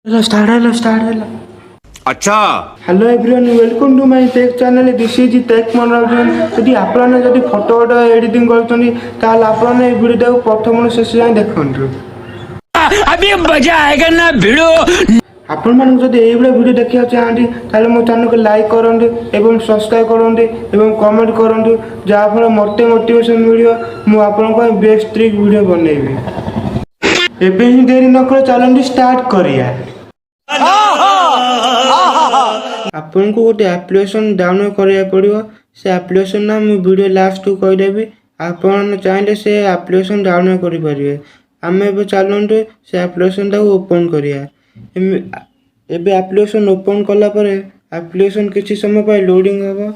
start अच्छा hello everyone welcome to my tech channel this is tech Manoranjan यदि आपने जदि फोटो एडिटिंग करछनी ताल आपने ए वीडियो को प्रथम शेष जाए देखंतु अभी मजा आएगा ना भिड़ो आपण मानक जदि एई वीडियो देखिया चाहंती ताले मो चैनल को लाइक करंतु एवं सब्सक्राइब करंतु एवं कमेंट करंतु जा फल मते मोटिवेशन मिलियो मु आपन को बेस्ट ट्रिक वीडियो बनेबी एबे ही देरी न कर चलंतु स्टार्ट करिया आपन को गोटे एप्लिकेशन डाउनलोड करिया पड़ियो से एप्लिकेशन ना मु वीडियो लास्ट को कहदेबी आपन चाहे से एप्लिकेशन डाउनलोड करि परिबे आमे एबे चलंतु से एप्लिकेशन ता ओपन करिया एबे एप्लिकेशन ओपन कला परे एप्लिकेशन किछि समय पाई लोडिंग हबो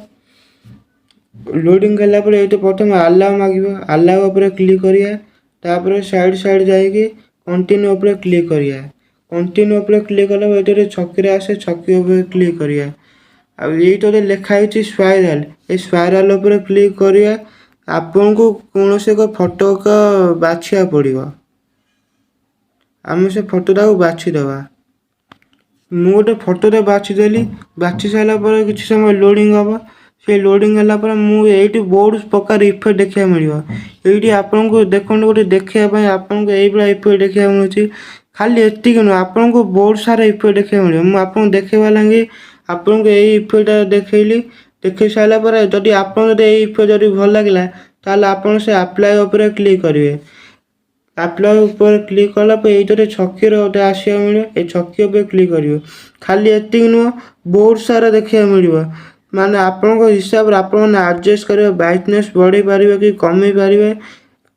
लोडिंग कला परे एतो प्रथम अलाउ मागिबो अलाउ ऊपर क्लिक करिया तापर साइड जाईकी कंटिन्यू ऊपर क्लिक करिया कंटिन्यू ऊपर क्लिक कला एतरे छक्की आसे छक्की ऊपर क्लिक करिया आ एतरे लिखा है स्पाइराल ए स्पाइराल ऊपर क्लिक करिया आपन को कोनोसे को फोटो का बाछिया पड़िबो आमे से फोटो ता बाछि दबा मु गोटे फोटो रे बाछि देली बाछि साला पर किछि समय लोडिंग हबो से लोडिंग हला पर मु एठी बहुत प्रकार इफेक्ट देखिया मिलियो एठी आपन को देखन गोटे देखिया पय आपन को एई बला इफेक्ट देखिया मिलुची खाली एतिक न आपन को बहुत सारा इफेक्ट देखिया मिलियो मु आपन देखेवा लागी आपन को एई इफेक्ट देखैली देखै साला पर जदि आपन जदि एई इफेक्ट जदि भल लागला ताले आपन से अप्लाई ऊपर क्लिक करिवे अप्लाई ऊपर क्लिक कला पे एइतरे छक्की रो ओटे आसिया मिले ए छक्की ऊपर क्लिक करियो खाली एतिक न बहुत सारा देखिया मिलियो माने आपन को हिसाब रे आपन एडजस्ट करियो ब्राइटनेस बढ़ी पारिबे कि कमी पारिबे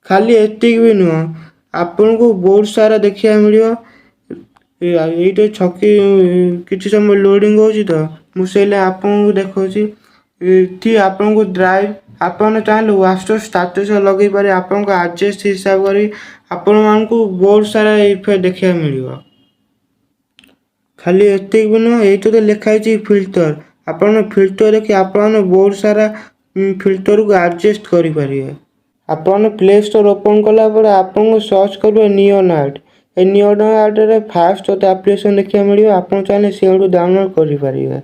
खाली एतिक भी न आपन को बहुत सारा देखिया मिलियो एइटे छक्की किछि समय लोडिंग होची तो मु सेले आपन को देखौची थी आपन को ड्राइव आपन चाहे व्हाट्सएप स्टेटस लगे पारे आपन को एडजस्ट हिसाब करी आपन मान को बहुत सारा इफेक्ट देखिया मिलियो खाली एतिक भी न एइतो लिखा है फिल्टर आपन फिल्टर देखि आपन बहुत सारा फिल्टर को एडजस्ट करि पारिए आपन प्ले स्टोर ओपन कला पर आपन को सर्च करबे नियोनाइट ए नियोनाइट रे फास्ट एप्लिकेशन देखिया मिलियो आपन चाहे सेडू डाउनलोड करि पारिए